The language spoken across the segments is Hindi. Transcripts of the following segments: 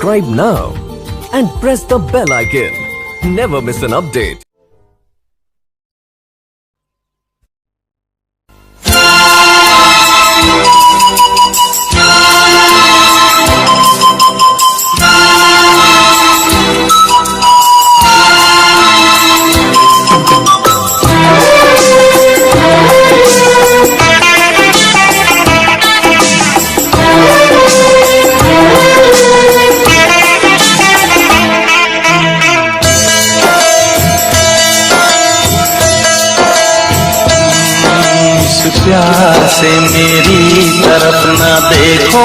subscribe now and press the bell icon. Never miss an update. प्यार से मेरी तरफ ना देखो,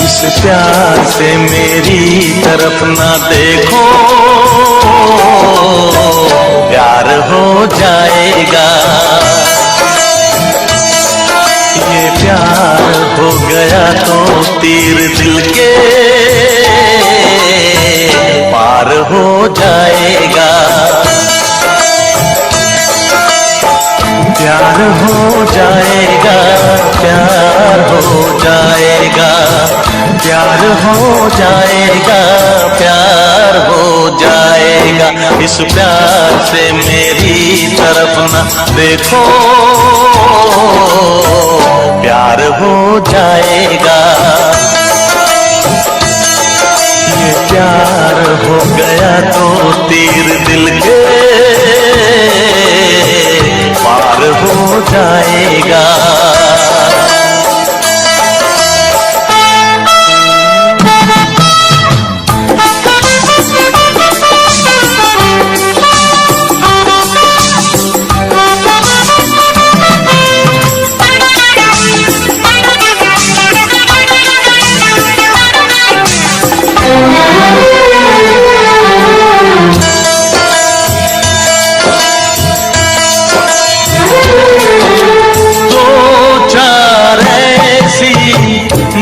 इस प्यार से मेरी तरफ ना देखो, प्यार हो जाएगा। ये प्यार हो गया तो तीर दिल के पार हो जाएगा। प्यार हो जाएगा, प्यार हो जाएगा, प्यार हो जाएगा, प्यार हो जाएगा। इस प्यार से मेरी तरफ ना देखो, प्यार हो जाएगा। ये प्यार हो गया तो तीर दिल के पार हो जाएगा।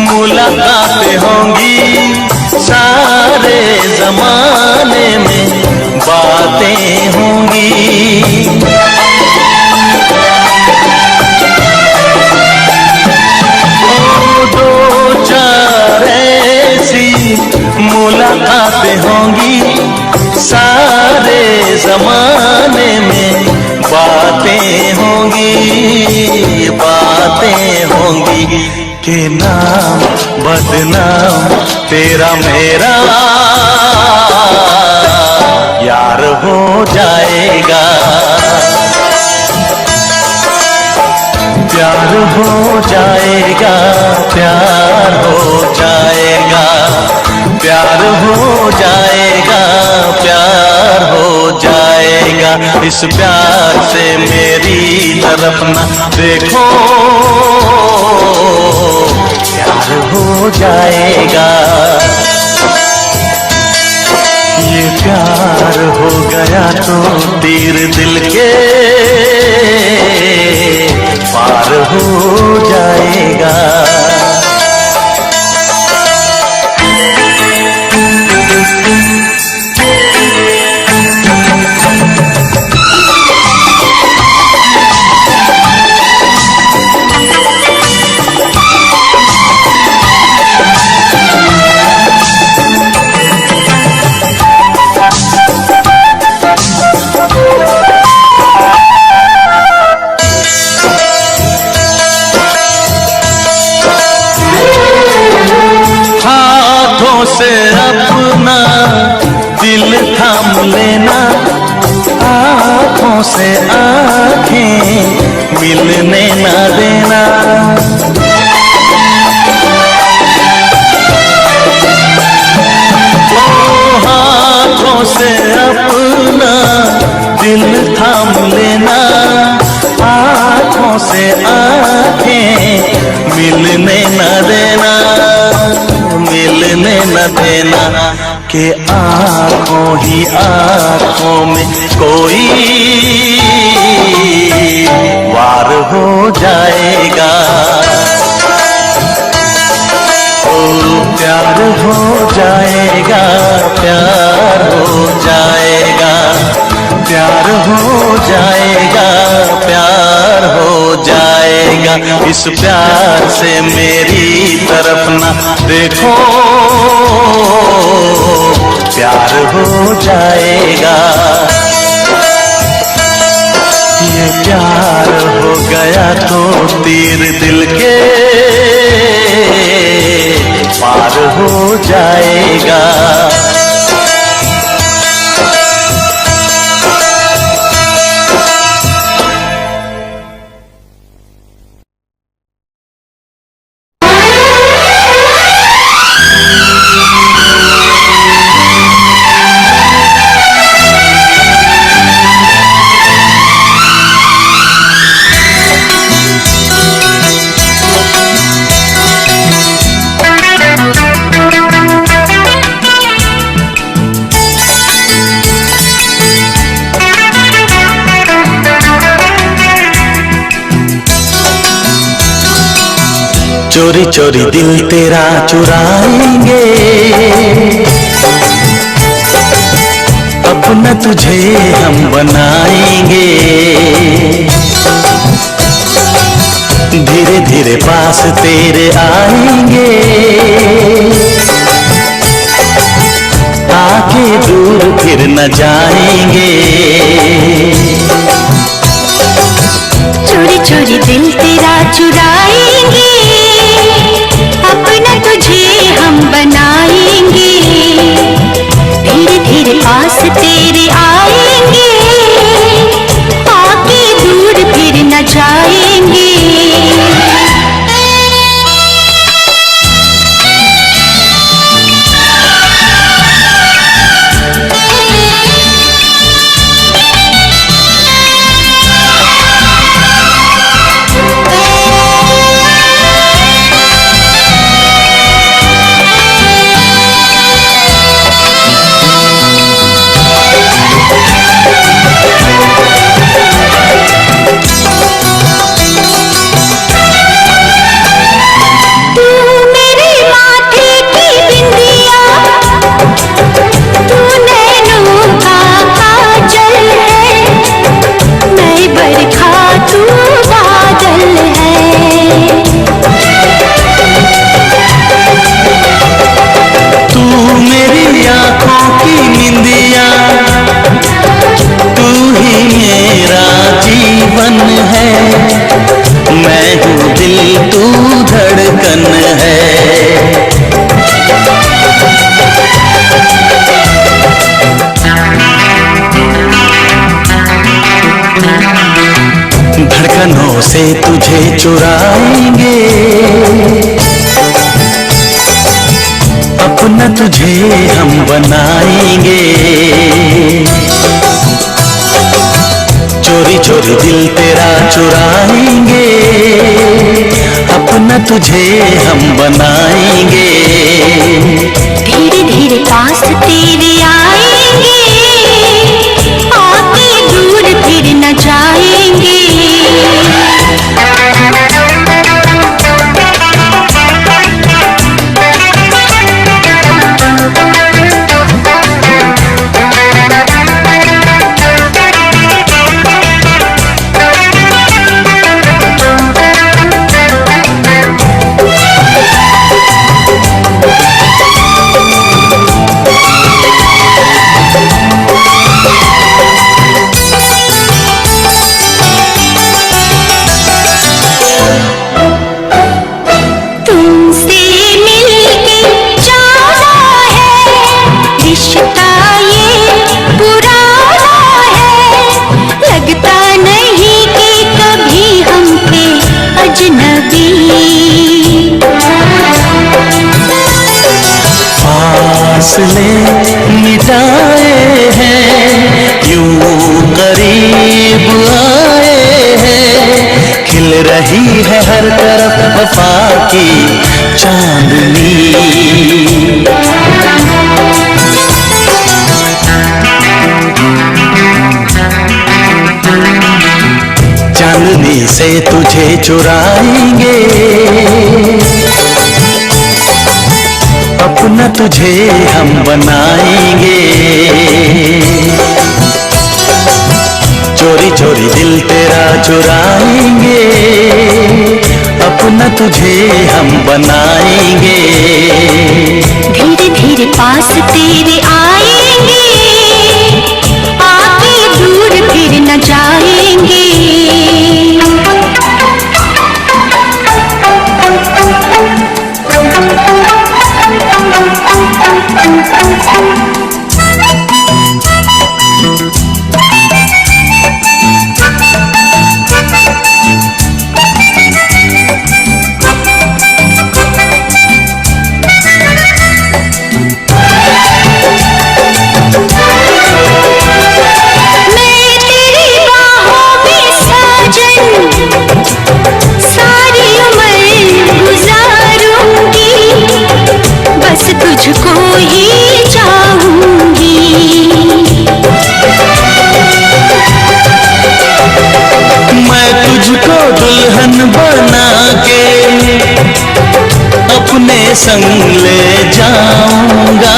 मुलाकातें होंगी सारे जमाने में, बातें होंगी। दो चार ऐसी मुलाकातें होंगी सारे जमाने में, बातें होंगी, बातें होंगी। के नाम बदनाम तेरा मेरा यार हो जाएगा। प्यार हो जाएगा, प्यार हो जाएगा, प्यार हो जाएगा, प्यार हो जाएगा। इस प्यार से मेरी तरफ ना देखो, प्यार हो जाएगा। ये प्यार हो गया तो तीर दिल के पार हो जाएगा। से अपना दिल थाम लेना, आँखों से आँखें मिलने ना देना। हाथों से अपना दिल थाम लेना, आँखों से आँखें मिलने ना देना, मिलने न देना। कि आँखों ही आँखों में कोई वार हो जाएगा। ओ प्यार हो जाएगा, प्यार हो जाएगा, प्यार हो जाएगा, प्यार हो जाएगा। जाएगा। इस प्यार से मेरी तरफ ना देखो, प्यार हो जाएगा। ये प्यार हो गया तो तीर दिल के पार हो जाएगा। चोरी चोरी दिल तेरा चुराएंगे, अपना तुझे हम बनाएंगे। धीरे धीरे पास तेरे आएंगे, आके दूर फिर न जाएंगे। चोरी चोरी दिल तेरा चुराएंगे, अपना तुझे हम बनाएंगे। धीरे धीरे पास तेरे आएंगे, आके दूर फिर न जाएंगे। धड़कनों से तुझे चुराएंगे, अपना तुझे हम बनाएंगे। चोरी चोरी दिल तेरा चुराएंगे, अपना तुझे हम बनाएंगे। धीरे धीरे पास तेरे आएंगे, आके दूर फिर न जाएंगे। फासले मिटाए हैं, यूं करीब आए हैं। खिल रही है हर तरफ वफा की चांदनी। चांदनी से तुझे चुराएंगे, अपना तुझे हम बनाएंगे। चोरी चोरी दिल तेरा चुराएंगे, अपना तुझे हम बनाएंगे। धीरे धीरे पास तेरे आएंगे, आके दूर फिर न जाएंगे। तुझको ही चाहूंगी, मैं तुझको दुल्हन बना के अपने संग ले जाऊंगा,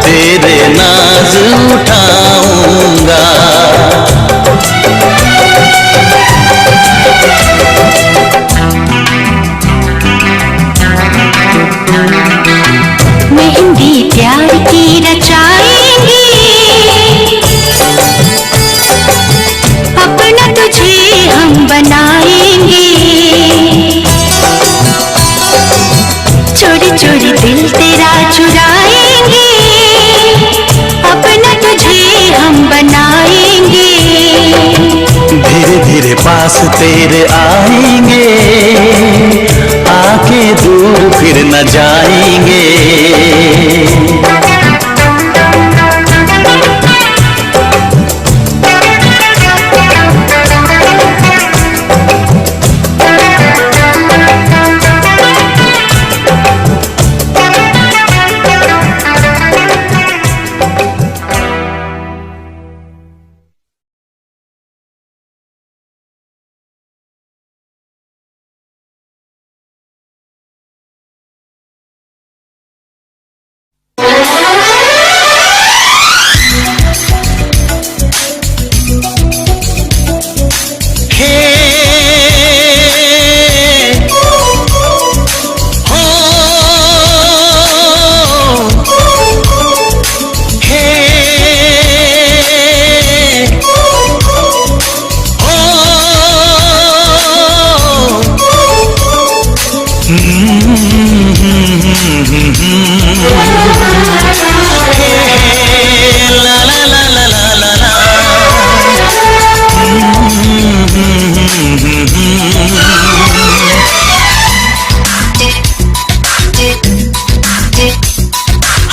तेरे नाज उठाऊंगा। मेहंदी प्यार की रचाएंगे, अपना तुझे हम बनाएंगे। चोरी चोरी दिल तेरा चुराएंगे, अपना तुझे हम बनाएंगे। धीरे धीरे पास तेरे आएंगे, आके दूर फिर न जाएंगे।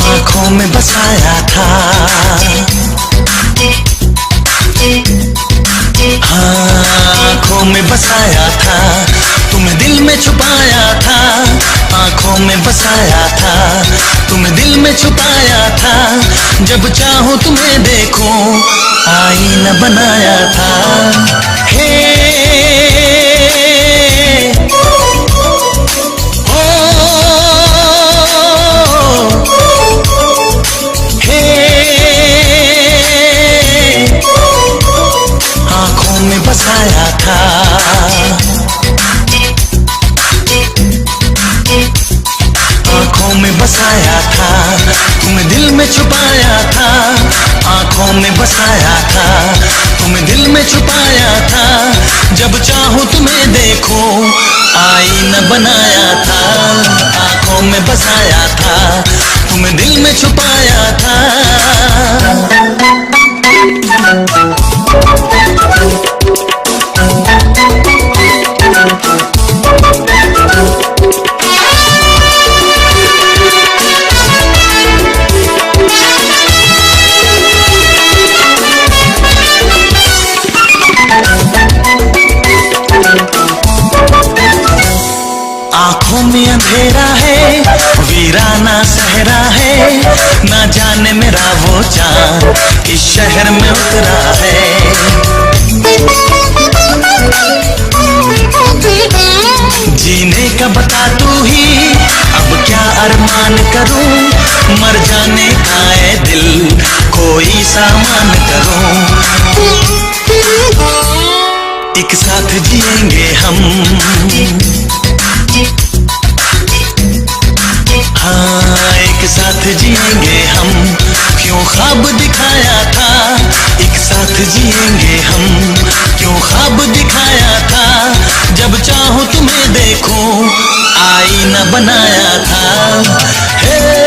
आँखों में बसाया था, हाँ आँखों में बसाया था, तुम्हें दिल में छुपाया था। आँखों में बसाया था, तुम्हें दिल में छुपाया था। जब चाहूं तुम्हें देखूं, आईना बनाया था। हे आँखों में बसाया था, आँखों में बसाया था, तुम्हें दिल में छुपाया था। आँखों में बसाया था, तुम्हें दिल में छुपाया था। जब चाहूं तुम्हें देखूं, आईना बनाया था। आँखों में बसाया था, तुम्हें दिल में छुपाया था। आँखों में अंधेरा है, वीराना सहरा है। ना जाने मेरा वो चाँद इस शहर में उतरा है। जीने का बता तू ही, अब क्या अरमान करूं। मर जाने का है दिल, कोई सामान करूं। एक साथ जिएंगे हम। हाँ, एक साथ जिएंगे हम, क्यों ख्वाब दिखाया था। एक साथ जिएंगे हम, क्यों ख्वाब दिखाया था। जब चाहो तुम्हें देखूं, आईना बनाया था। हे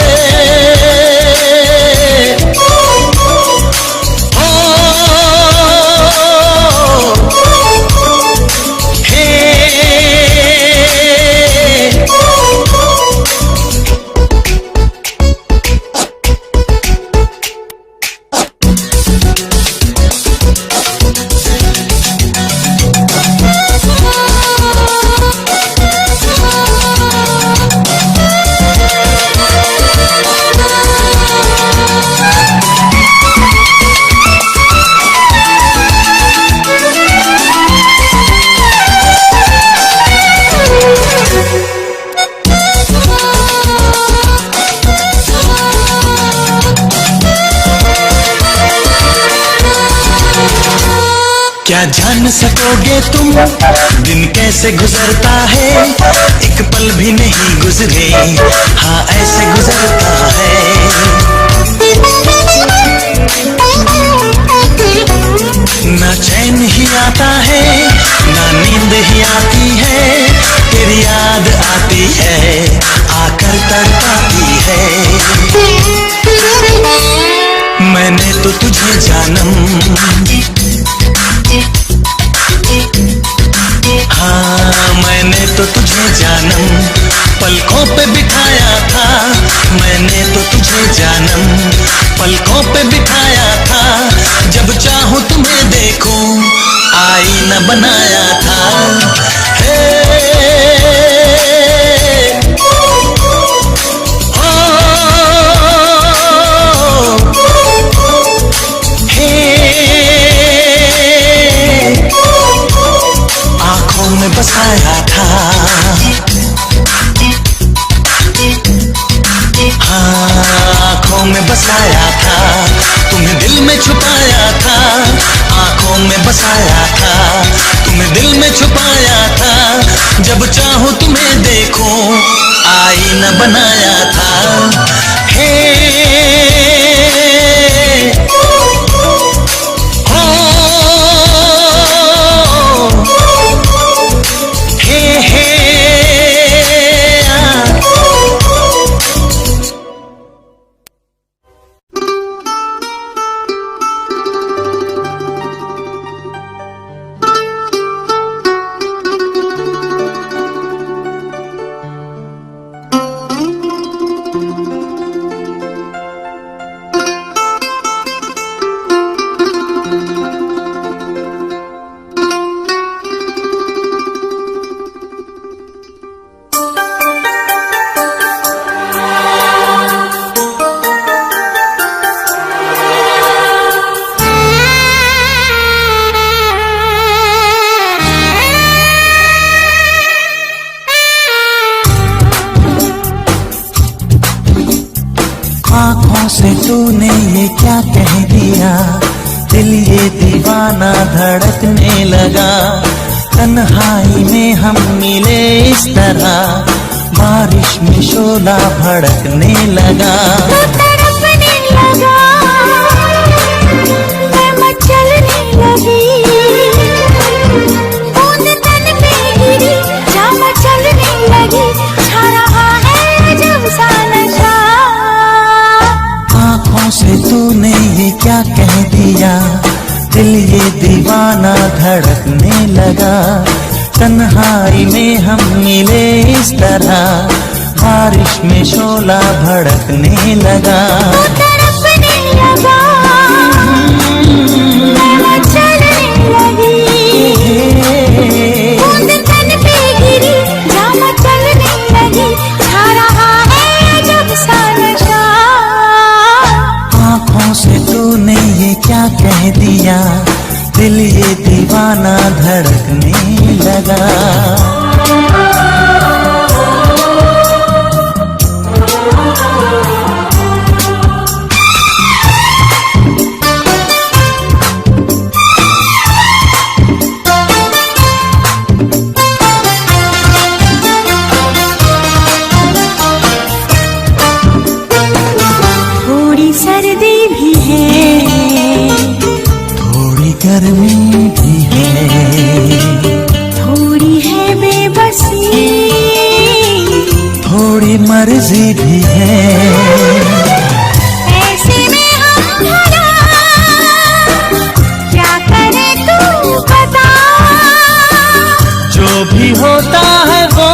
क्या जान सकोगे तुम दिन कैसे गुजरता है। एक पल भी नहीं गुजरे, हाँ ऐसे गुजरता है। ना चैन ही आता है, ना नींद ही आती है। तेरी याद आती है, आकर तड़पाती है। मैंने तो तुझे जानम, हाँ मैंने तो तुझे जानम पलकों पे बिठाया था। मैंने तो तुझे जानम पलकों पे बिठाया था। जब चाहूं तुम्हें देखूं, आईना बनाया था। आंखों में बसाया था, हाँ आंखों में बसाया था। तुम्हें दिल में छुपाया था, आंखों में बसाया था। तुम्हें दिल में छुपाया था। जब चाहूं तुम्हें देखूं, आईना बनाया था। आँखों से तूने ये क्या कह दिया, दिल ये दीवाना धड़कने लगा। तन्हाई में हम मिले इस तरह, बारिश में शोला भड़कने लगा। तड़पने लगा, मैं मचलने लगी। बूंद तन पे गिरी, जा मचलने लगी। छा रहा है जब सा नशा। आँखों से तूने ये क्या कह दिया, दिल ये दीवाना धड़कने लगा। तन्हाई में हम मिले इस तरह, बारिश में शोला भड़कने लगा। तड़पने लगा, मैं मचलने लगी। बूंद तन पे गिरी, जा मचलने लगी। छा रहा है जब सा नशा। आँखों से तूने ये क्या कह दिया, दिल ये दीवाना धड़कने लगा। गर्मी भी है, थोड़ी है बेबसी, थोड़ी मर्जी भी है। ऐसे में हम भला क्या करे तू बता। जो भी होता है वो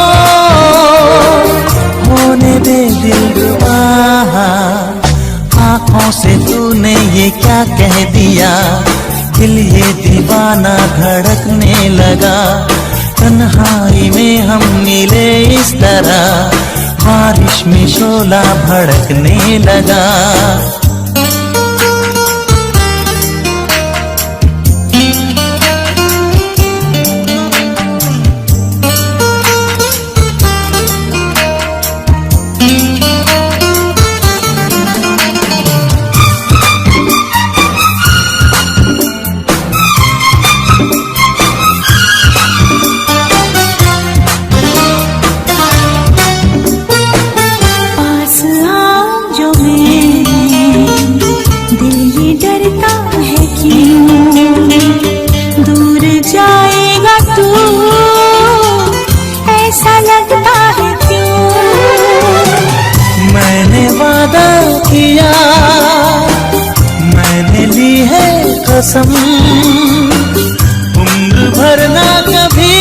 होने दे दिलरुबा। आँखों से तूने ये क्या कह दिया, दिल ये दीवाना धड़कने लगा। तन्हाई में हम मिले इस तरह, बारिश में शोला भड़कने लगा। कसम उम्र भर ना कभी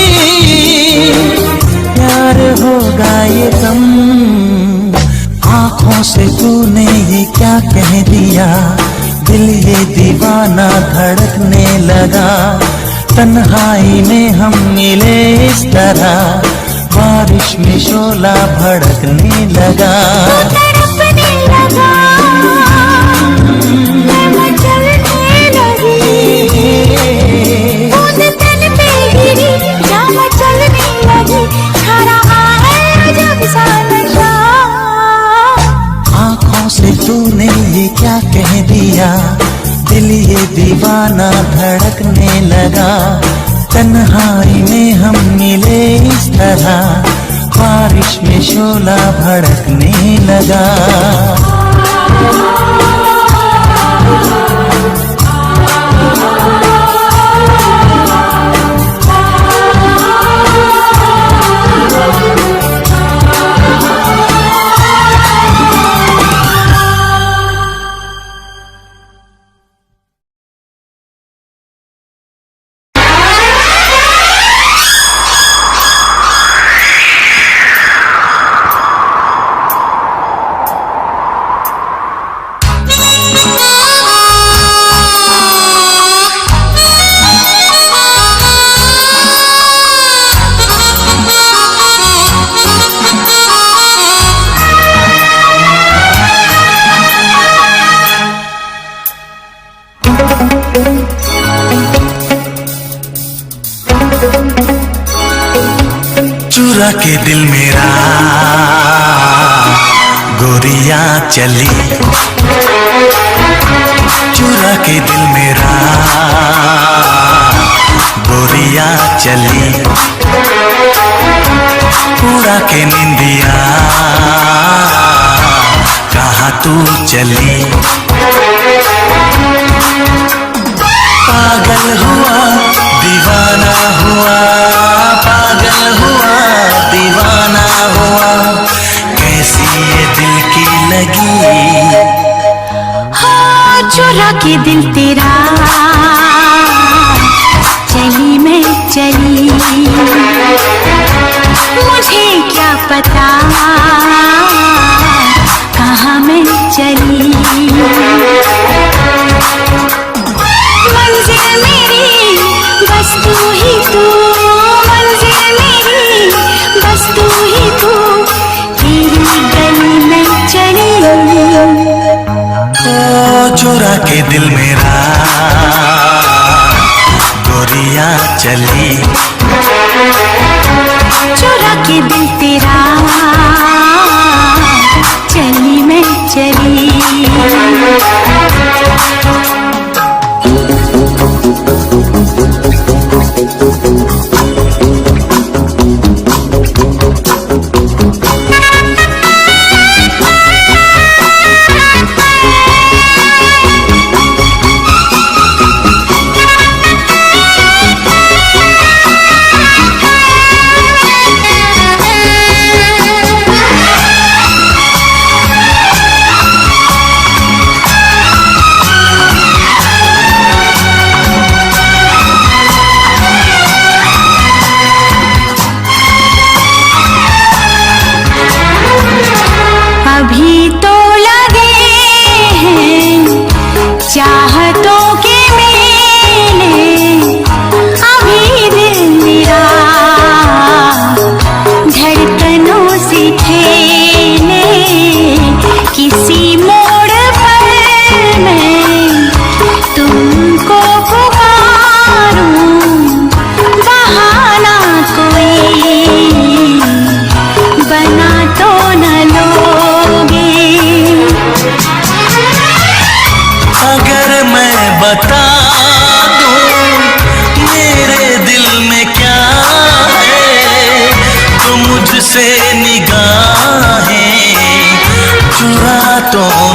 प्यार होगा ये कम। आँखों से तूने ये क्या कह दिया, दिल ये दीवाना धड़कने लगा। तन्हाई में हम मिले इस तरह, बारिश में शोला भड़कने लगा। आँखों से तूने ये क्या कह दिया, दिल ये दीवाना धड़कने लगा। तन्हाई में हम मिले इस तरह, बारिश में शोला भड़कने लगा। चुरा के दिल मेरा गोरिया चली, चुरा के दिल मेरा गोरिया चली। पूरा के निंदिया कहाँ तू चली। पागल हुआ दीवाना हुआ, पागल हुआ दीवाना हुआ, कैसी ये दिल की लगी। हाँ चुरा के दिल तेरा चली मैं चली, मुझे क्या पता कहाँ मैं चली। मंजिल मेरी बस तू ही तू, मंजिल मेरी बस तू ही तू, तेरी गली में चली। ओ चुरा के दिल मेरा गोरिया चली, चुरा के दिल तेरा चली मैं चली।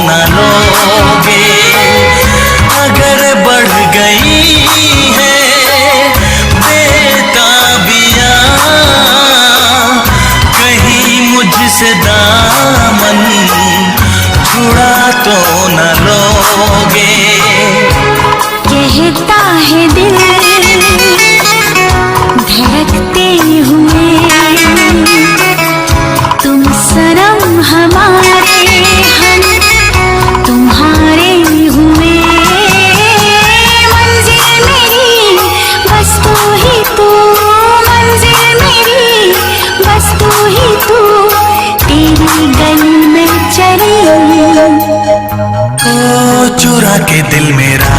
न लोगे। अगर बढ़ गई है बेताबियां कहीं मुझसे दामन छुड़ा तो न लोगे। कहता है दिल धड़कते हुए, तुम सनम हमारे, हम तुम्हारे हुए। मंजिल मेरी बस तू ही तू, मंजिल मेरी बस तू ही तू, तेरी गली में चली। ओ चुरा के दिल मेरा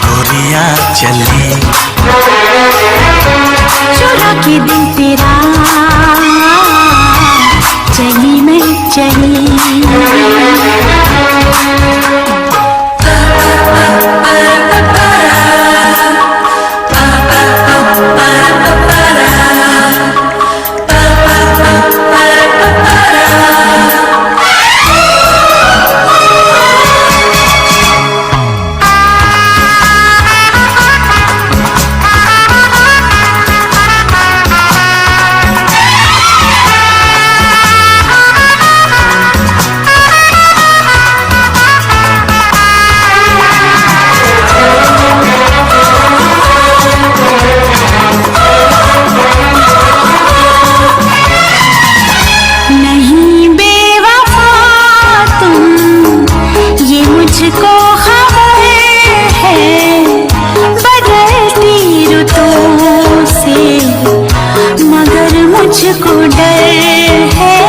गोरियां चली, चुरा के दिल तेरा चली मैं चली। नहीं बेवफा तुम ये मुझको खबर है, बदलती रुतों से मगर मुझको डर है।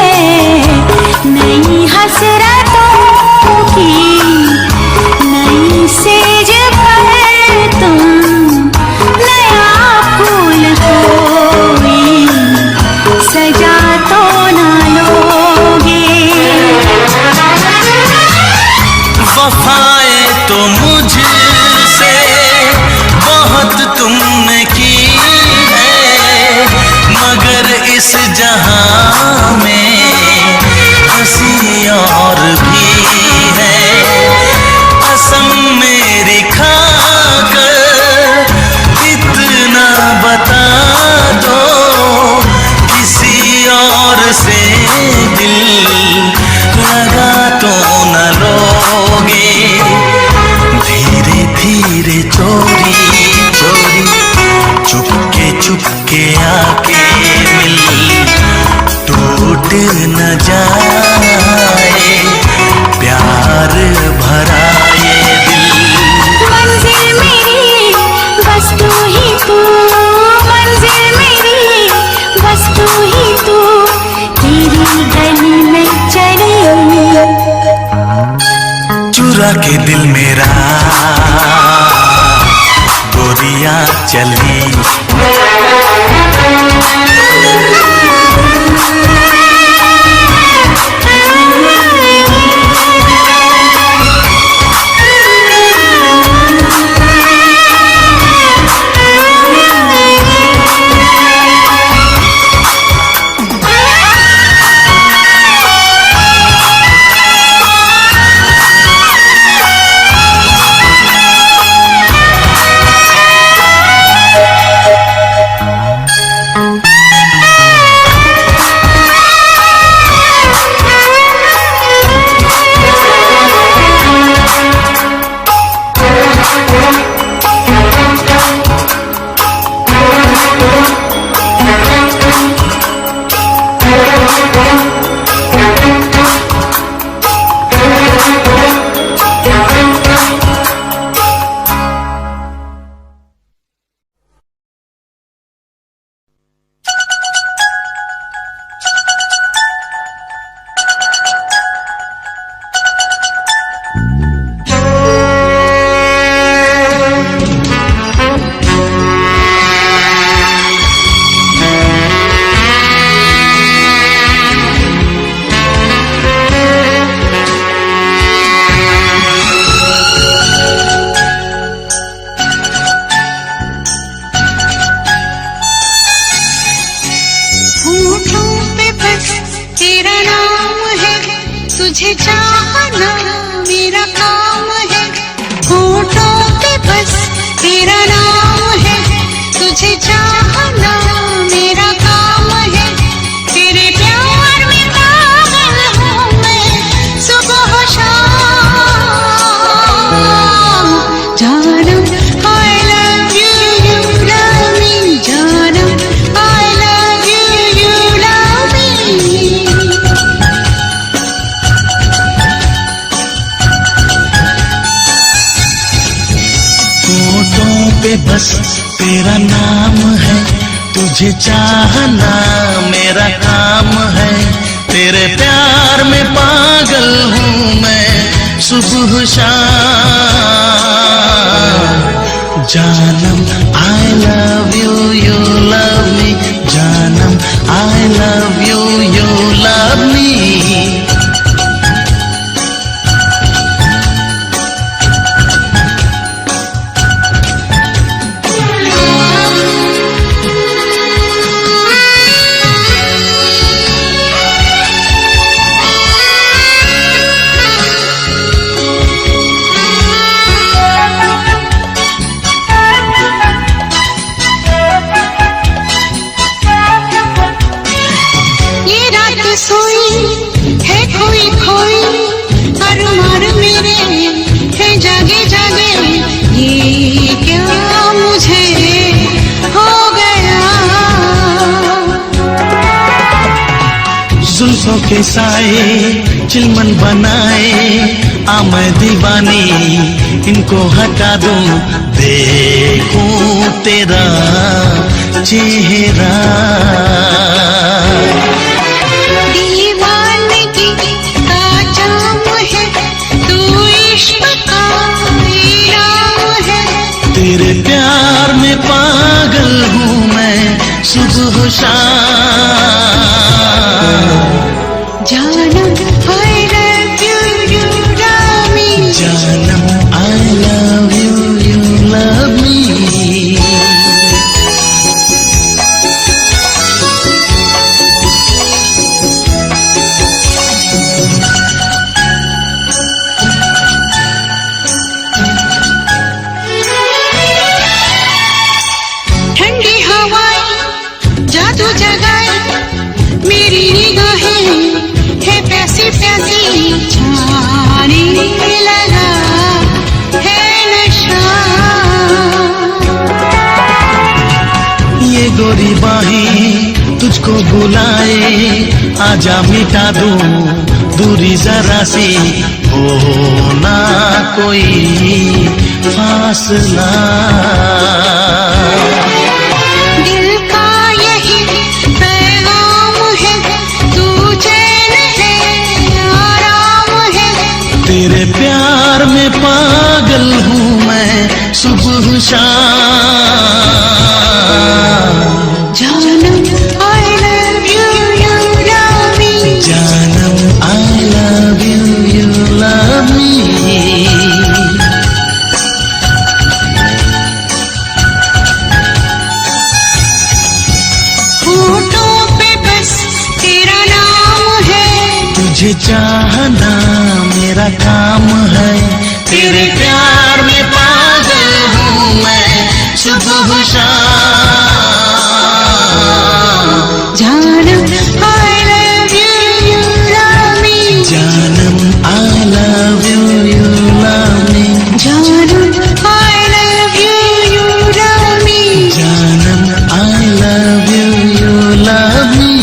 नई हसरतों की नई सेज पर तुम नया फूल कोई सजा तो ना लोगे। वफाएं तो मुझसे बहुत तुमने की है, मगर इस जहां में हंसी और भी है। कसम मेरी खाकर इतना बता दो, किसी और से दिल लगा तो न लोगे। धीरे धीरे चोरी चोरी चुपके चुपके आके मिल, टूट न जाए प्यार भरा ये दिल। मंजिल मेरी बस तू ही तू, मंजिल मेरी बस तू ही तू, तेरी गली में चली। चुरा के दिल मेरा गोरियां चली। तुझे चाहना मेरा काम है, होठों पे बस तेरा नाम है। तुझे चाहना मेरा काम है, तेरे प्यार में पागल हूँ मैं सुबह शाम। जानम I love you, you love me, जानम I love you, you love me। होठों पे बस तेरा नाम है, तुझे चाहना मेरा काम है। तेरे प्यार में पागल हूँ मैं सुबह शाम। जानम I love you, you love me, जानम I love you, you love me। ये रात सोई है खोई खोई, अरमान मेरे है जागे जागे। ये क्या मुझे हो गया। जुल्फों के साए चिलमन बनाए, आ मैं दीवानी इनको हटा दूं, देखूं तेरा चेहरा। दीवानगी का जाम है, तू इश्क का इनाम है। तेरे प्यार में पागल हूँ मैं सुबह शाम। जानम I love you, you love me, जानम I love you, you love me। ठंडी हवाएं जादू जगाए, मेरी निगाहें है प्यासी प्यासी, छाने लगा है नशा। ये गोरी बाहें तुझको बुलाए, आजा मिटा दूं दूरी जरा सी, हो ना कोई फासला। दिल का यही पैगाम है, तू चैन है आराम है। तेरे प्यार में पागल हूँ मैं सुबह शाम। जानम I love you, you love me, जानम I love you, you love me। होठों पे बस तेरा नाम है, तुझे चाहना मेरा काम है। तेरे प्यार में पागल हूँ मैं सुबह शाम। जानम I love you, you love me, जानम I love you, you love me, जानम I love you, you love me। जानम I love you, you love me।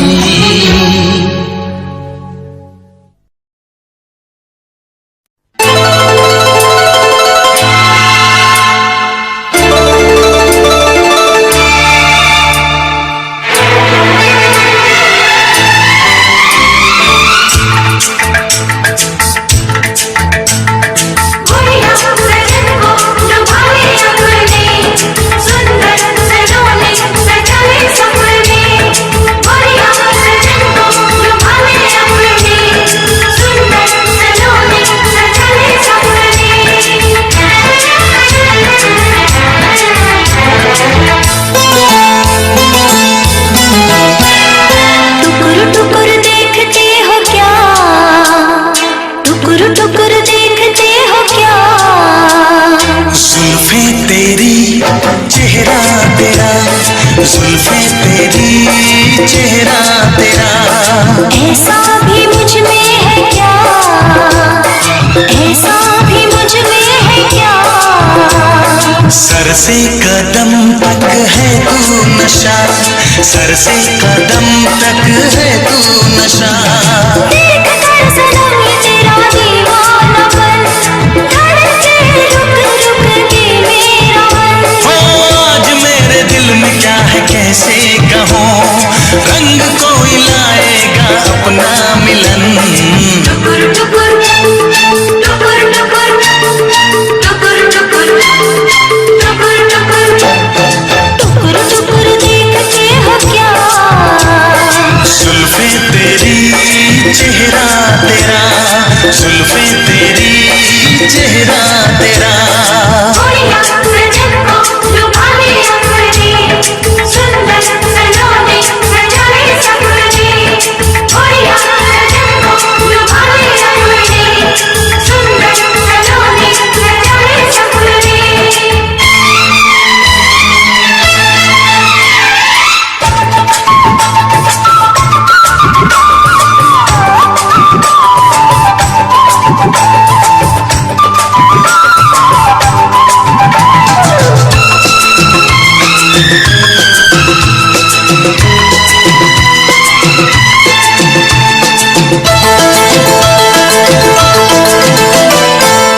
Sir से कदम तक है तू नशा, सर से कदम तक है तू नशा। देख कर सनम ये तेरा दीवानापन, धड़के रुक रुक के मेरा मन। हो आज मेरे दिल में क्या है कैसे कहूँ, रंग कोई लाएगा अपना मिलन। टुकुर टुकुर टुकुर टुकुर टुकुर टुकुर टुकुर टुकुर टुकुर टुकुर देखते हो क्या, जुल्फे तेरी चेहरा तेरा, जुल्फे तेरी चेहरा तेरा। गोरिया सजन को लुभा ले अपने, सुंदर सलोने सजाए सपने। गोरिया सजन को लुभा ले अपने, सुंदर सलोने सजाए सपने।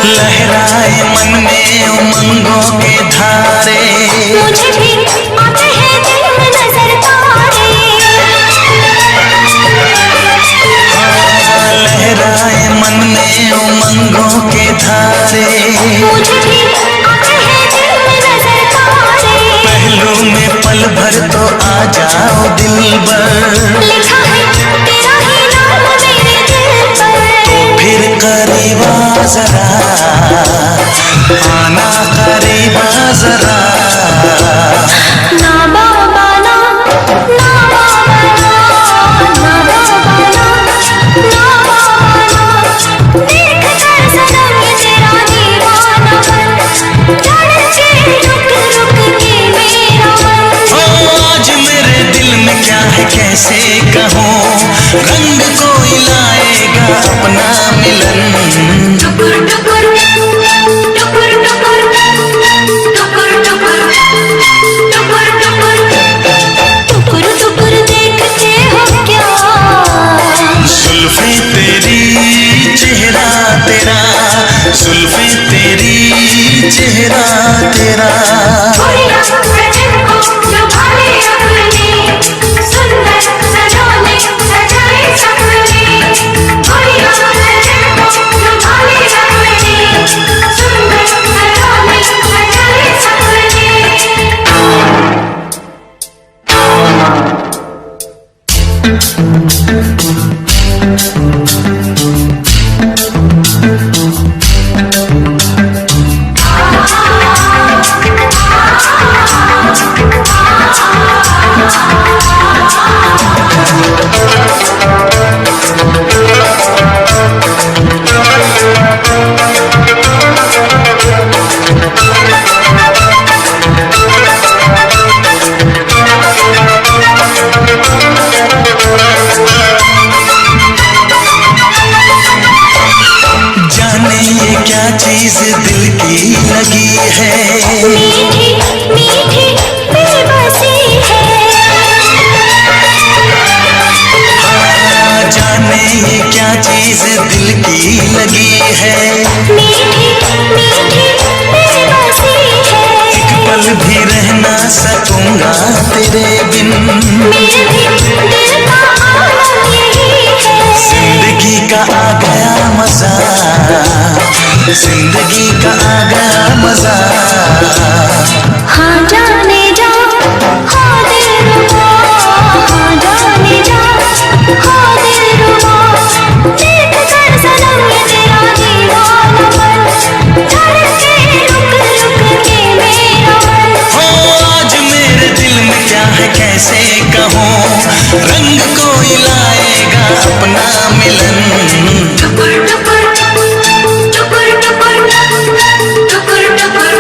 लहराए मन में उमंगों के धारे, मुझे भी आते हैं दिल में नजर तारे। लहराए मन में उमंगों के धारे, मुझे भी आते हैं दिल में नजर तारे। पहलू में पल भर तो आ जाओ दिलबर, लिखा है तेरा ही नाम मेरे दिल पर। फिर करीब आ जरा, आना करीब आ जरा। ना बाबा ना, ना बाबा ना, ना बाबा ना, ना बाबा ना। देख कर सनम ये तेरा दीवानापन, धड़के रुक रुक के मेरा मन। हो आज मेरे दिल में क्या है कैसे कहूँ, रंग कोई लाएगा अपना मिलन। टुकुर टुकुर टुकुर टुकुर टुकुर टुकुर टुकुर टुकुर टुकुर टुकुर देखते हो क्या, जुल्फे तेरी चेहरा तेरा, जुल्फे तेरी चेहरा तेरा। गोरिया सजन को लुभा ले अपने, सुंदर सलोने सजाए सपने। गोरिया सजन को लुभा ले अपने, सुंदर सलोने सजाए सपने। जाने ये क्या चीज दिल की लगी है, मीठी मीठी बेबसी है। हाँ, जाने ये क्या चीज दिल की लगी है। मीठी मीठी बेबसी है। एक पल भी रह ना सकूंगा तेरे बिन, मेरे भी दिल का आलम यही है। जिंदगी का आ गया मजा, जिंदगी का आ गया मजा। हाँ जाने जा, हाँ दिल रुबा, हाँ जाने जा, हाँ दिल रुबा। देख कर सनम ये तेरा दीवानापन, धड़के रुक रुक के मेरा मन। हो आज मेरे दिल में क्या है कैसे कहूँ, रंग कोई लाएगा अपना मिलन। टुकुर टुकुर टुकुर टुकुर टुकुर टुकुर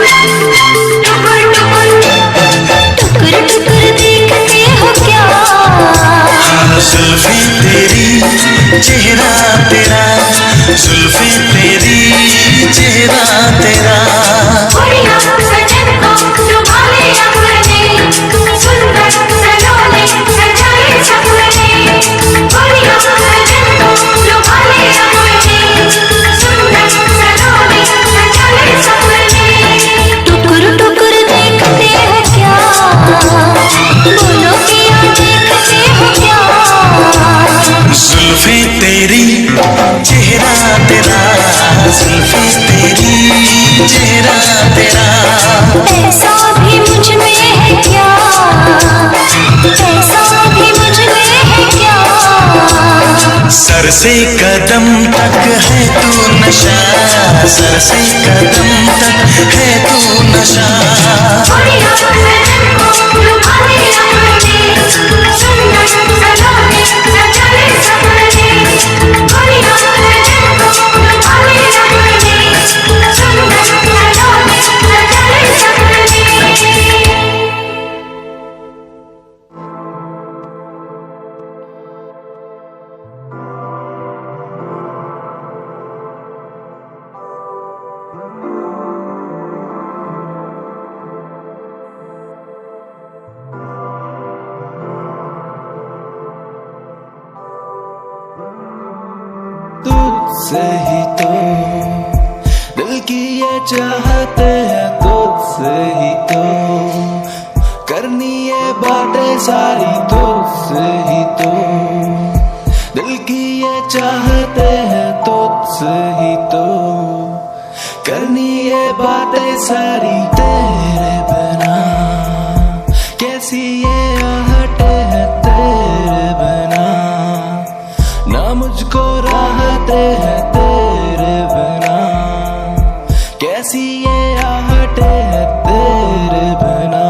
जुल्फे तेरी चेहरा तेरा। ऐसा भी मुझ में है क्या, ऐसा भी मुझ में है क्या। सर से कदम तक है तू नशा, सर से कदम तक है तू नशा। तुझसे ही तो दिल की ये चाहते हैं, तुझसे ही तो करनी ये बातें सारी, तुझसे ही तो दिल की ये चाहते हैं, तुझसे ही तो करनी ये बातें सारी। तेरे बिना कैसी ये आहटें हैं, तेरे बिना ना मुझको राहते हैं, तेरे बिना कैसी ये आहटें हैं, तेरे बिना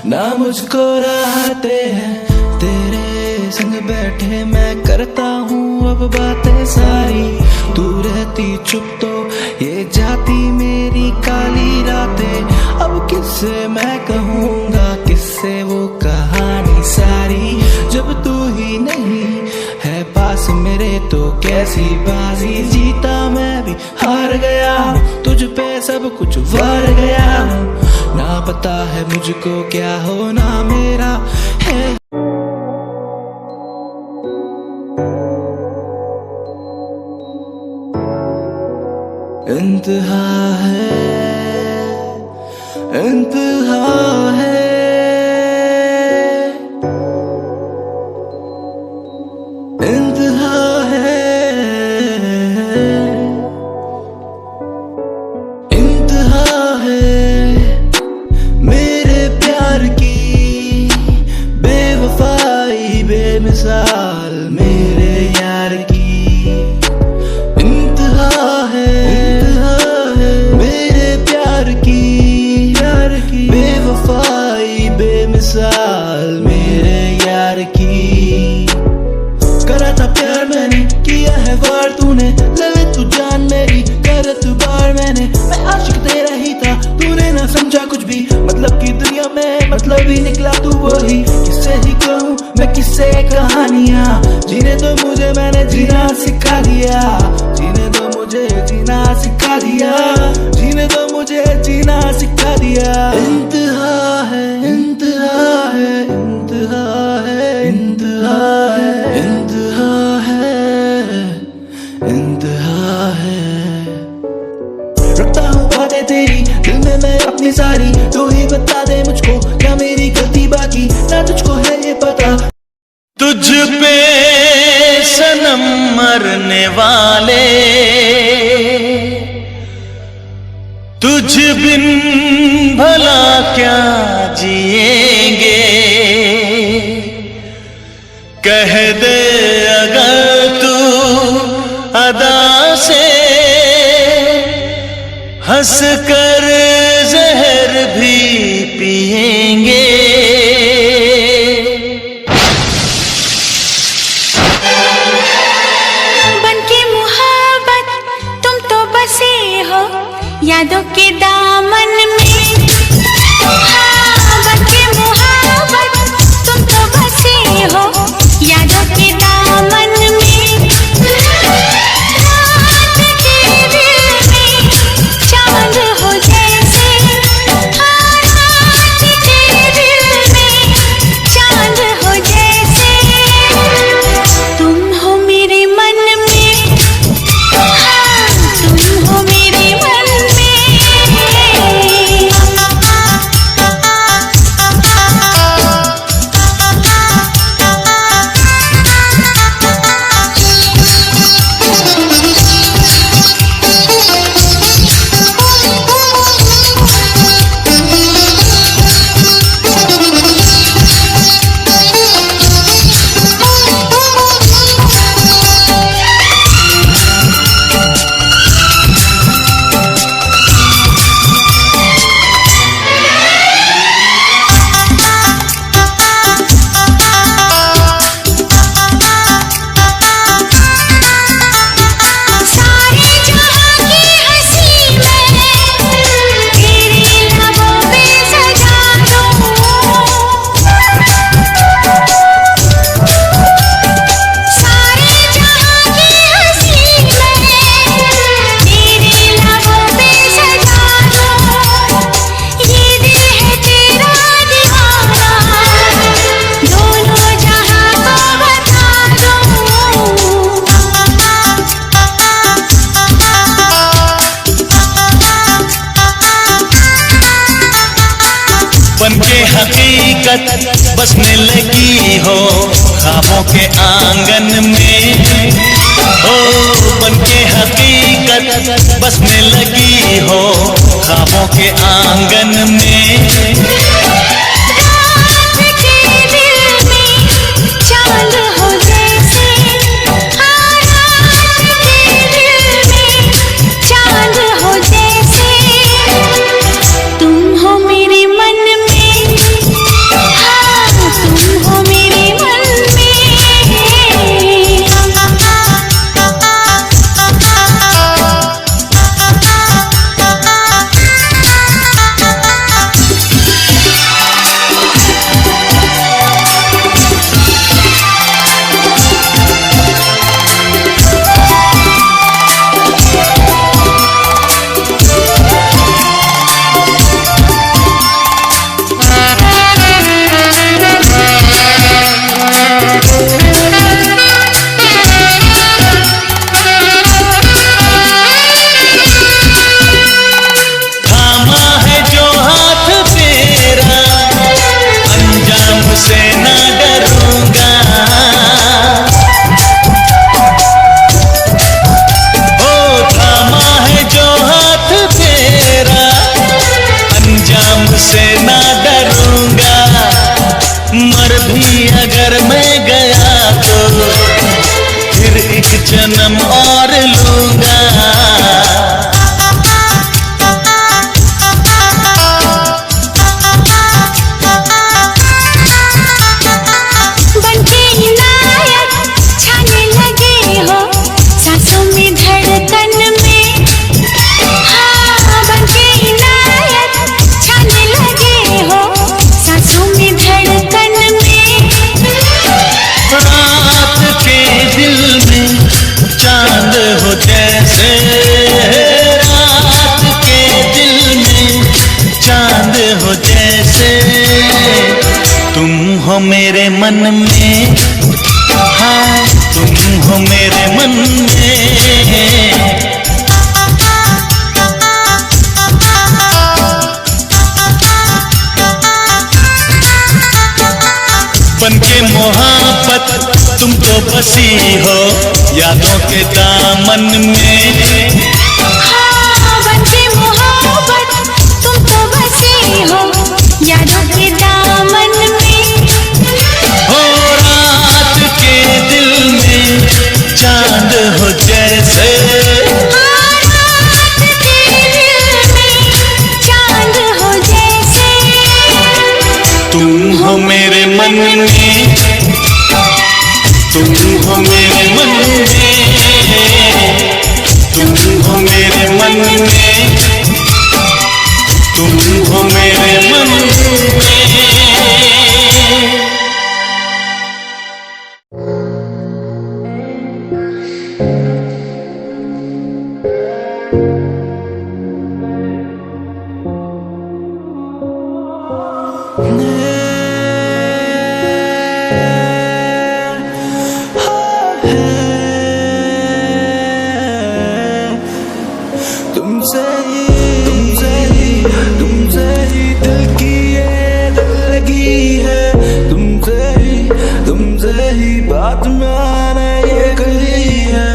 ना मुझको राहते हैं। तेरे संग बैठे मैं करता हूँ अब बातें सारी, तू रहती चुप तो ये जाती मेरी काली रातें। अब किससे मैं कहूँगा, किससे वो कहानी सारी, जब तू ही नहीं है पास मेरे तो कैसी बाजी। जीता मैं भी हार गया हूँ, तुझ पे सब कुछ वार गया हूँ, ना पता है मुझको क्या होना मेरा है। इंतहा है, इंतहा है, इंतहा है, इंतहा है मेरे प्यार की बेवफाई बेमिसाल मेरे यार की। इंतहा है मेरे प्यार की बेवफाई बेमिसाल मेरे यार की। करा था प्यार मैंने, किया है वार तूने, लवे तू जान मेरी कर तू बार मैंने। मैं आशिक तेरा ही था, तूने ना समझा कुछ भी, मतलब की दुनिया में मतलब ही निकला तू वही। किससे ही कहूँ मैं किससे कहानियाँ, जीने दो मुझे मैंने जीना सिखा दिया, जीने दो मुझे जीना सिखा दिया, जीने दो मुझे जीना सिखा दिया। इंतहा है, इंतहा है, इंतहा है, इंतहा है, इंतहा है, इंतहा है। रखता हूँ बातें तेरी दिल में मैं अपनी सारी, तू ही बता दे मुझको क्या मेरी गलती बाकी, ना तुझको है ये पता। तुझ पे सनम मरने वाले तुझ बिन भला क्या जिएंगे। कह दे अगर तू अदा से हंस कर जहर भी पिएंगे। बनके मुहब्बत तुम तो बसे हो यादों के दामन में, हाँ बनके मुहब्बत तुम तो बसे हो यादों के दामन में। रात के दिल में चांद हो जैसे, हाँ रात के दिल में चांद हो जैसे, तुम हो मेरे मन में, हाँ तुम हो मेरे मन में। तक बसने लगी हो ख्वाबों के आंगन में। रात के दिल में चांद हो जैसे, हाँ रात के दिल में चांद हो जैसे, तुम हो मेरे मन में, हाँ तुम हो मेरे मन में। थामा है जो हाथ तेरा, अंजाम से ना डरूंगा। ओ थामा है जो हाथ तेरा, अंजाम से ना डरूंगा। मर भी अगर मैं गया तो फिर एक जन्म और लूंगा। बनके इनायत छाने लगे हो सांसों में धड़कन में, हाँ बनके इनायत छाने लगे हो सांसों में धड़कन में। रात के दिल में चांद हो जैसे, रात के दिल में चांद हो जैसे, तुम हो मेरे मन में, हाँ तुम हो मेरे मन में। बनके मोहब्बत तुम तो बसी हो यादों के दामन में। हाँ बनके मोहब्बत तुम तो बसे हो यादों के दामन में। हो रात के दिल में चांद हो जैसे, हाँ रात के दिल में चांद हो जैसे, तुम हो मेरे मन में, तुम हो मेरे मन में, तुम हो मेरे मन में, तुम हो मेरे मन में। तुमसे ही दिल की ये दिल लगी है, तुमसे ही बात मैंने ये कही है।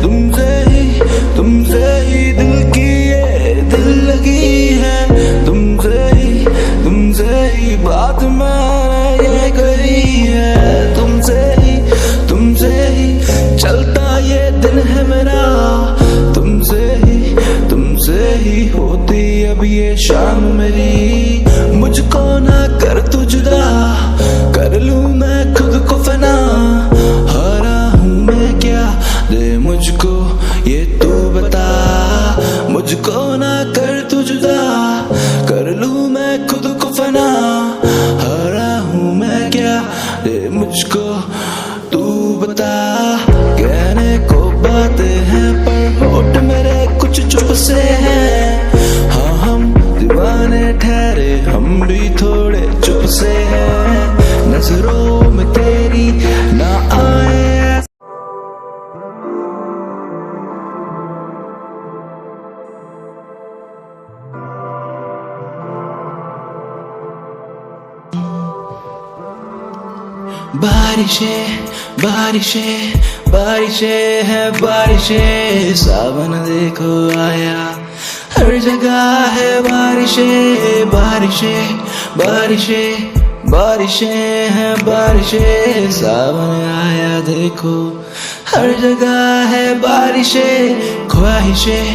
तुमसे ही दिल की ये दिल लगी है, तुमसे ही बात मैंने ये कही है। तुमसे ही चलता ये दिन है मेरा, तुमसे ही होती अब ये शाम मेरी। मुझको ना कर तू जुदा, कर लूं मैं खुद को फना। हारा हूँ मैं क्या, दे मुझको ये तू बता। मुझको ना कर तू जुदा, कर लूं मैं खुद को फना। हारा हूँ मैं क्या, दे मुझको तू बता। कहने को बातें हैं पर होठ मेरे कुछ चुप से हैं। हाँ हम दीवाने ठहरे, हम भी थोड़े चुप से हैं। नजरों में तेरी ना आए बारिशें बारिशें बारिशें हैं बारिशें, सावन देखो आया, हर जगह है बारिशें बारिशें बारिशें, बारिशें हैं बारिशें, सावन आया देखो, हर जगह है बारिशें। ख्वाहिशें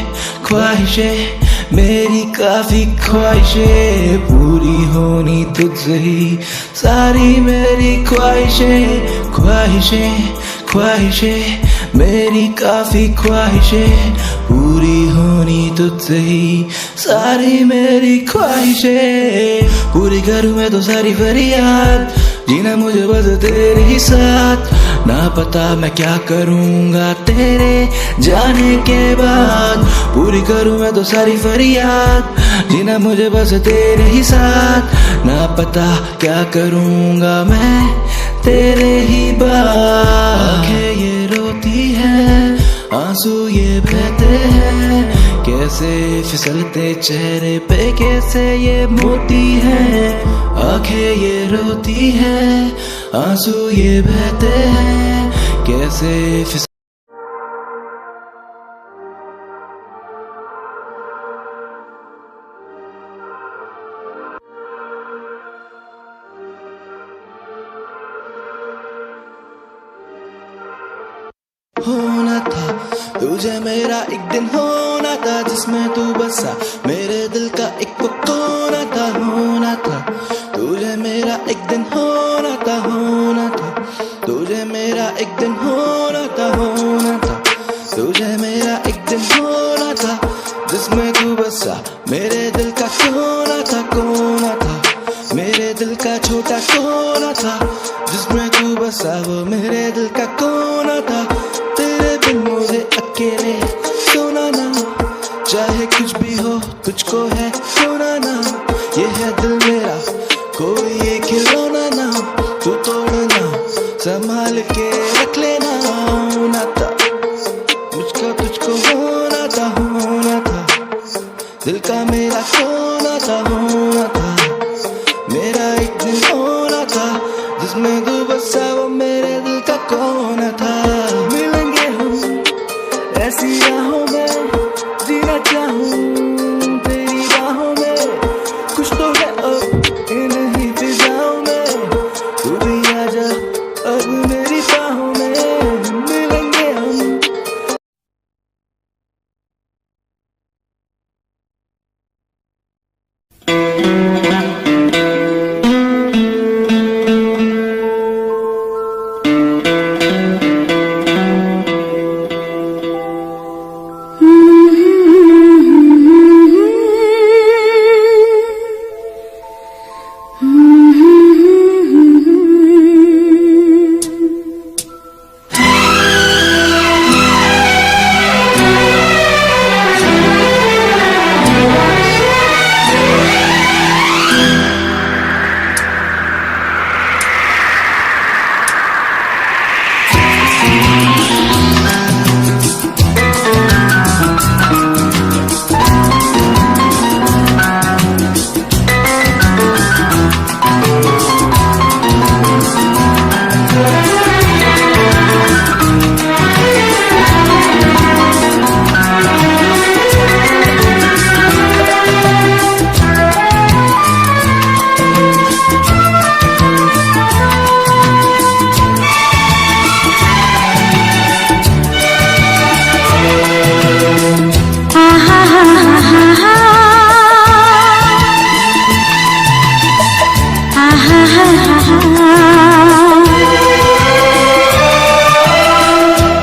ख्वाहिशें मेरी काफी ख्वाहिशें, पूरी होनी तुझसे ही सारी मेरी ख्वाहिशें। ख्वाहिशें ख्वाहिशें मेरी काफी ख्वाहिशें, पूरी होनी तुझसे ही सारी मेरी ख्वाहिशें। पूरी करूँ मैं तो सारी फरियाद, जीना मुझे बस तेरे ही साथ, ना पता मैं क्या करूँगा तेरे जाने के बाद। पूरी करूँ मैं तो सारी फरियाद, जीना मुझे बस तेरे ही साथ, ना पता क्या करूँगा मैं तेरे ही बाद। आँखें ये रोती है, आंसू ये बहते हैं, कैसे फिसलते चेहरे पे कैसे ये मोती है। आंखें ये रोती है, आंसू ये बहते हैं, कैसे फिसल होना था तुझे मेरा एक दिन, होना था जिसमें तू बसा, मेरे दिल का एक कोना था। होना था तुझे मेरा एक दिन, होना था होना था तुझे मेरा एक दिन, होना था होना था तुझे मेरा एक दिन, होना था जिसमें तू बसा, मेरे दिल का कोना था कोना था, मेरे दिल का छोटा कोना था जिसमें तू बसा, वो मेरे दिल का कोना था। तेरे बिन मुझे अकेले सोना ना, चाहे कुछ भी हो तुझको है खोना ना, ये है दिल मेरा कोई ये खिलौना ना, तू तोड़ना संभाल के रख लेना। होना था मुझको तुझको, होना था दिल का मेरा खोना था। होना था मेरा एक दिन, होना था जिसमें तू बसा, वो मेरे दिल का कोना था। मिलेंगे हम ऐसी राहों में, जीना चाहूं तेरी बाहों में, कुछ तो है अब इन्हीं फिजाओं में, तू भी आजा अब मेरी बाहों में। मिलेंगे हम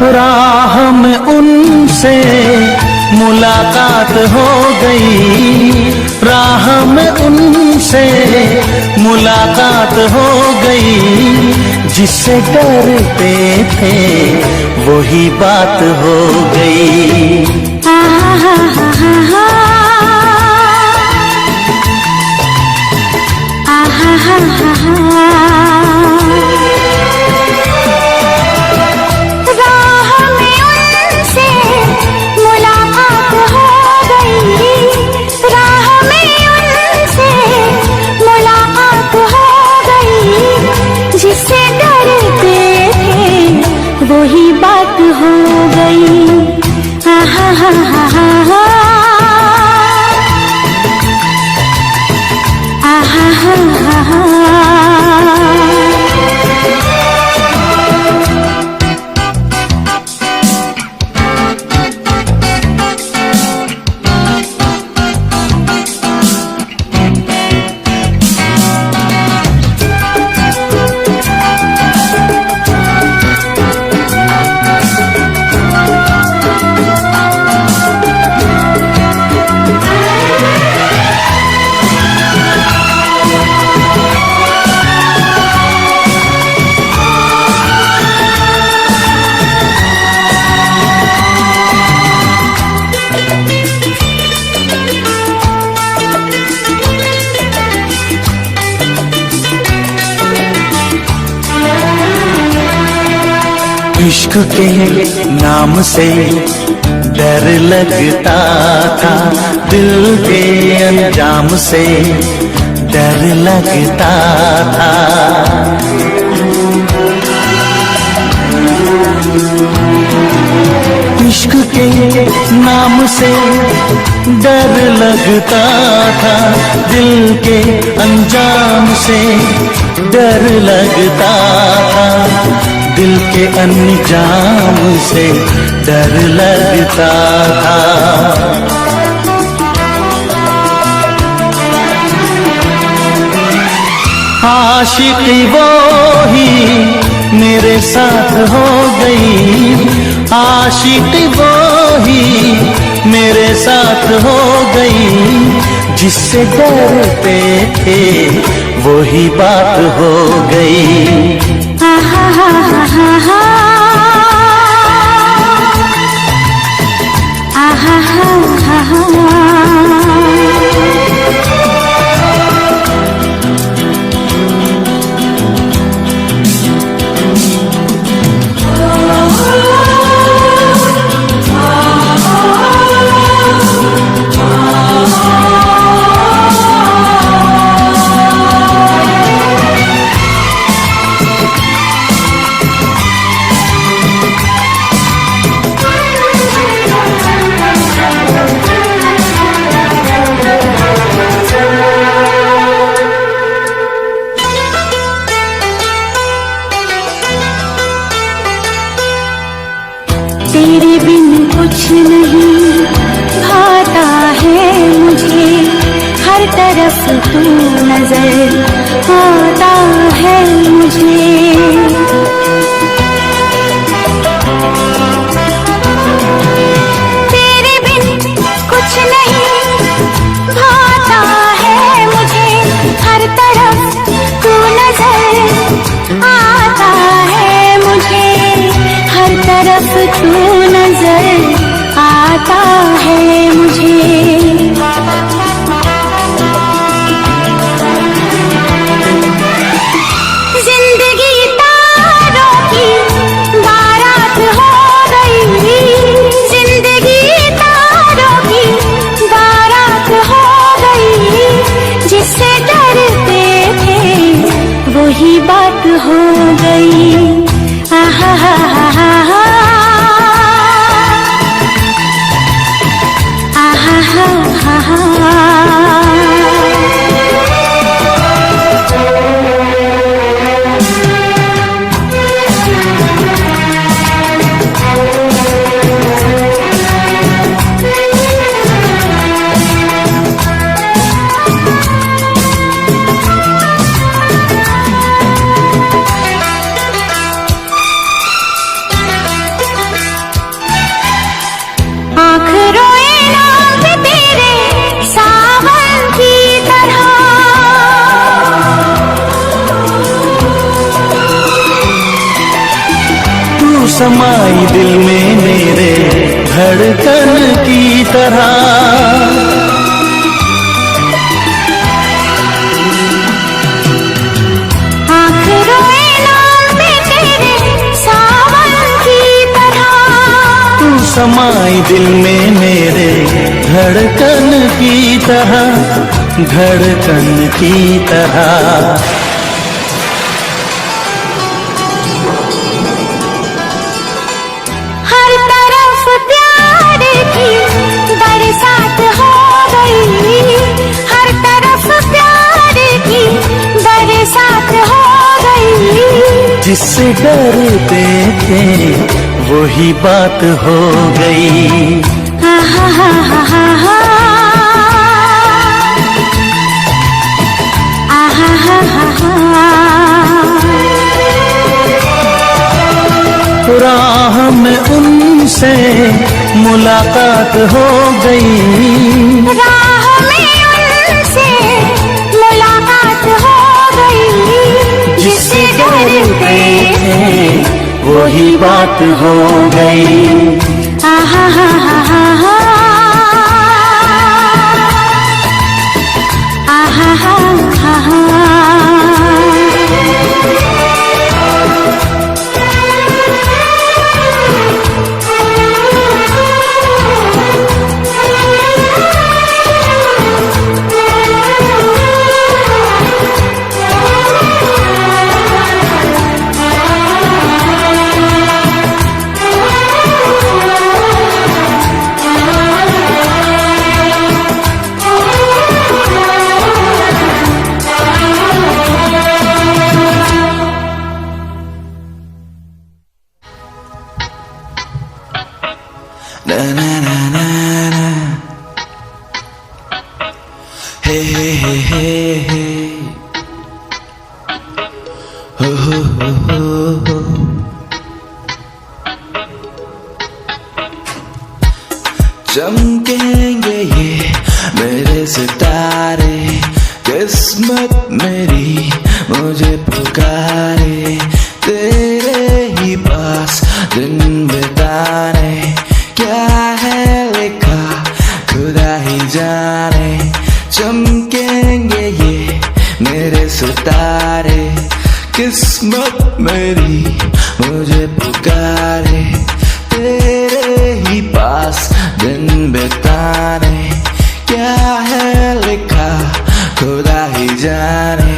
राह में उनसे मुलाकात हो गई, राह में उनसे मुलाकात हो गई, जिससे डरते थे वही बात हो गई। जिससे डरते थे वही बात हा हा हा हा आहा हा हा हा इश्क के नाम से डर लगता था, दिल के अंजाम से डर लगता था। इश्क के नाम से डर लगता था, दिल के अंजाम से डर लगता था, दिल के अंजाम से डर लगता था। आशिकी वो ही मेरे साथ हो गई, आशिकी वो ही मेरे साथ हो गई, जिससे डरते थे वही बात हो गई। आहा हा हा हा आहा हा हा तेरे बिन कुछ नहीं भाता है मुझे, हर तरफ तू नजर आता है मुझे। तेरे बिन कुछ नहीं भाता है मुझे, हर तरफ तू नजर आता है मुझे, हर तरफ तू नजर आता है मुझे। जिंदगी तारों की बारात हो गई, जिंदगी तारों की बारात हो गई, जिससे डरते थे वही बात हो गई। आहा हा हा हा आहा हा हा हा आँख रोए नाम तेरे सावन की तरह, तू समाई दिल में मेरे धड़कन की तरह। आँख रोए नाम तेरे सावन की तरह, तू समाई दिल में मेरे धड़कन की तरह, धड़कन की तरह। हर तरफ प्यार की जिससे डरते थे वही बात हो गई। आहा हा हा हा हा, आहा हा हा हा। राह में उनसे मुलाकात हो गई, राह में उनसे मुलाकात हो गई। जिससे डरते थे वही बात हो गई। आहा हा हा हा हा, आहा हा हा हा। Na na na na na. Hey hey hey hey hey. Ho ho ho ho ho. चमकेंगे ये मेरे सितारे, किस्मत मेरी मुझे पुकारे, तेरे ही पास दिन बिताने, क्या है लिखा खुदा ही जाने। चमकेंगे ये मेरे सितारे, किस्मत मेरी मुझे पुकारे, तेरे ही पास दिन बिताने, क्या है लिखा खुदा ही जाने।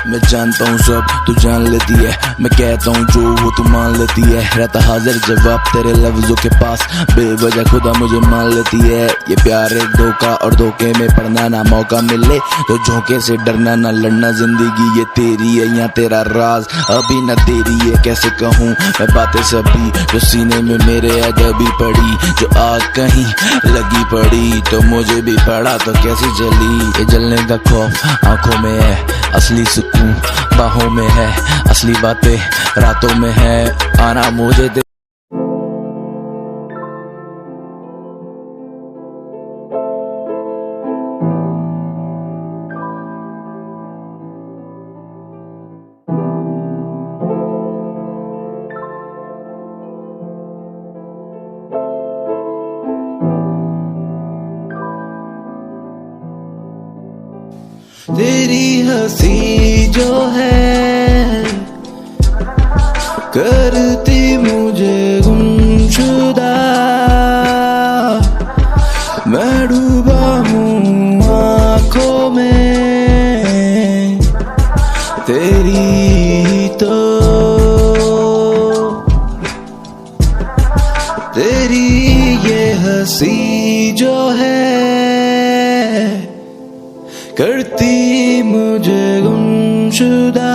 मैं जानता हूँ सब तू जान लेती है, मैं कहता हूँ जो वो तू मान लेती है, रहता हाजिर जवाब तेरे लफ्जों के पास, बेवजह खुदा मुझे मान लेती है। ये प्यार एक धोखा और धोखे में पड़ना, ना मौका मिले तो झोंके से डरना, ना लड़ना। जिंदगी ये तेरी है या तेरा राज अभी न तेरी है, कैसे कहूँ मैं बातें सभी जो सीने में मेरे अजबी पड़ी, जो आग कहीं लगी पड़ी तो मुझे भी पड़ा तो कैसी जली। ये जलने का खौफ आंखों में है, असली सुकून बाहों में है, असली बातें रातों में है, आना मुझे दे। तेरी हंसी जो है करती मुझे गुमशुदा, मैं डूबा हूँ आँखों में तेरी, तो तेरी ये हंसी जो है करती मुझे गुमशुदा,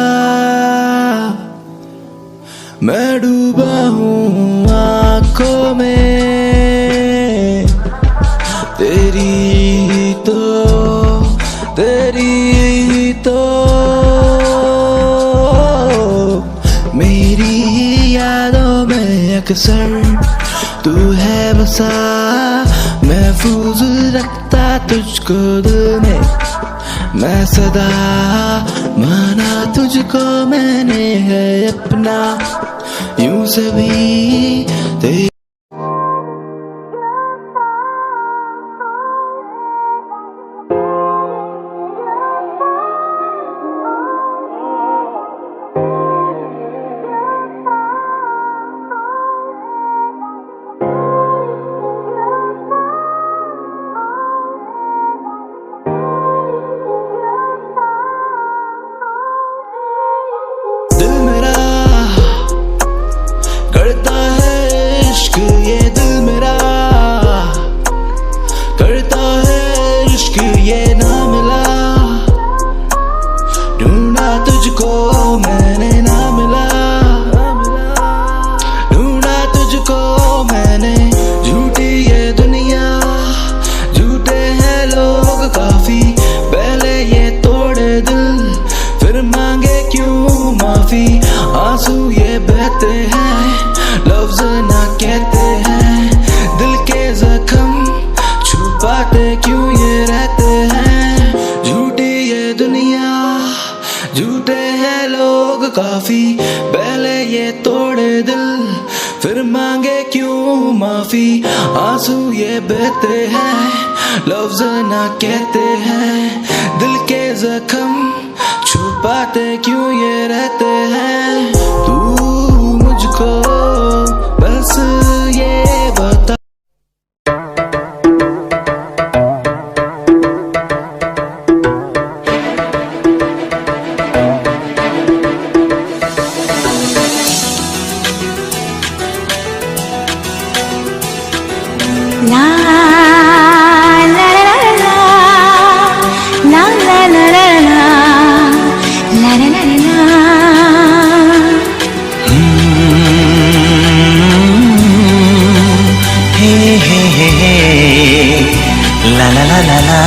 मैं डूबा हूँ आँखों में तेरी, तो तेरी, तो मेरी यादों में अक्सर तू है बसा, महफूज रखता तुझको दिल में मैं सदा, माना तुझको मैंने है अपना, यूं सभी तेरी। दिल मेरा करता है इश्क, ये दिल मेरा करता है इश्क, ये ना मिला ढूंढा तुझको मैंने ना मिला, छुपाते क्यों ये रहते हैं, झूठी ये दुनिया, झूठे हैं लोग काफी, पहले ये तोड़े दिल फिर मांगे क्यों माफी, आंसू ये बहते हैं लफ्ज ना कहते हैं, दिल के जख्म छुपाते क्यों ये रहते हैं, तू मुझको बस ये बता। La la la la la la la la la la la la la Hey hey hey hey, la la la la la.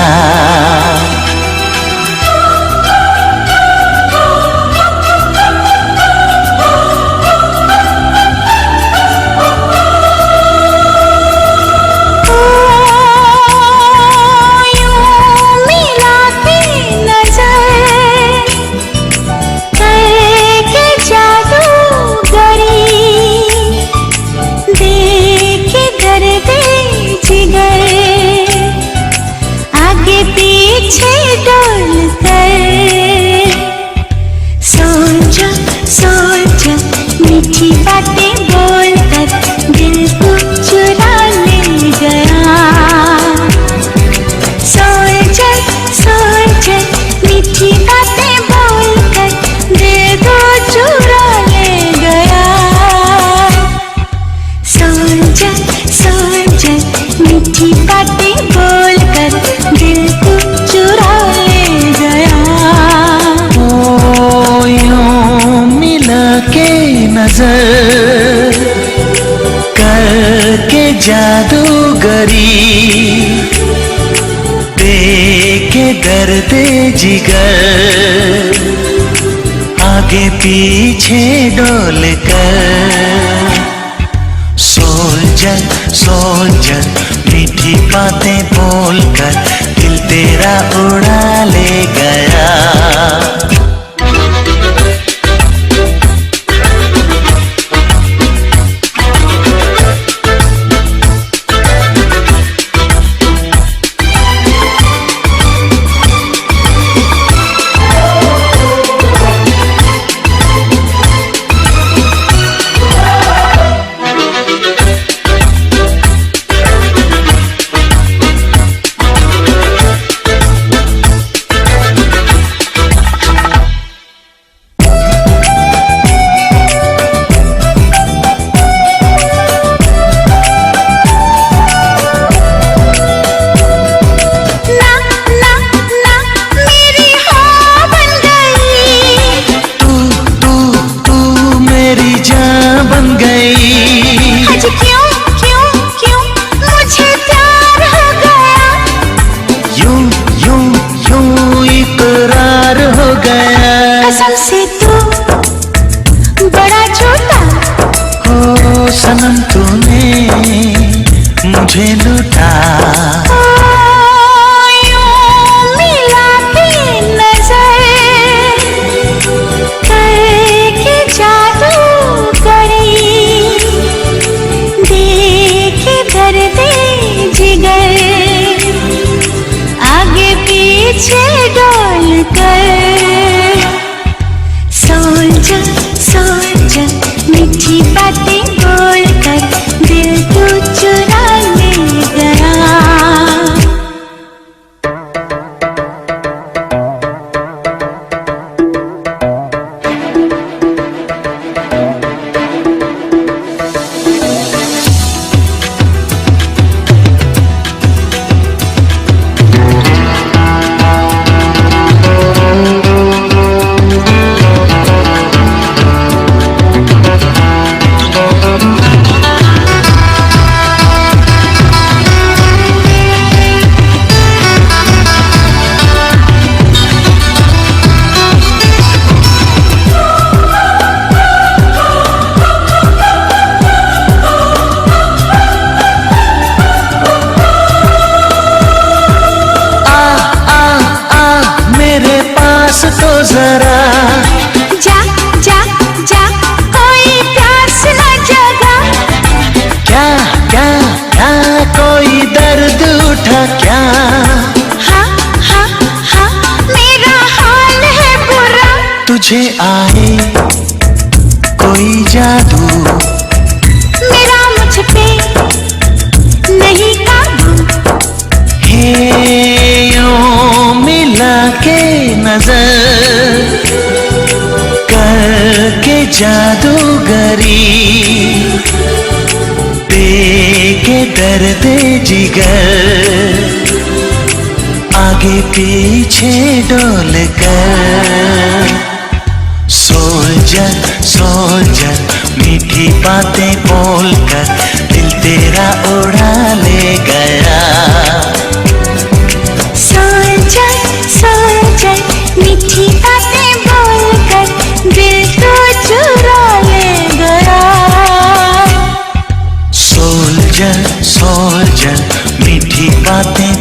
मीठी बातें बोलकर दिल को चुरा ले गया, सोच मीठी बातें बोलकर दिल को चुरा ले गया, सोच मीठी बातें बोलकर दिल को चुरा ले गया। ओ यूं मिला के नजर करके जादूगरी, देखे दर्द जिगर आगे पीछे डोल कर, सोच मीठी बातें बोलकर दिल तेरा उड़ा ले गया। जरा। जा जा जा कोई प्यास न जगा। क्या क्या क्या कोई दर्द उठा क्या? हाँ हाँ हाँ मेरा हाल है बुरा। तुझे आए कोई जादू, मेरा मुझ पे नहीं काबू। हे यूं मिला के नजर करके जादूगरी, देके दर्द जिगर आगे पीछे डोल कर। सोल्जर सोल्जर मीठी बातें बोलकर दिल तेरा उड़ा ले गया। सोल्जर सोल्जर मीठी बातें बोलकर दिल तो चुरा ले गया। सोल्जर सोल्जर मीठी बातें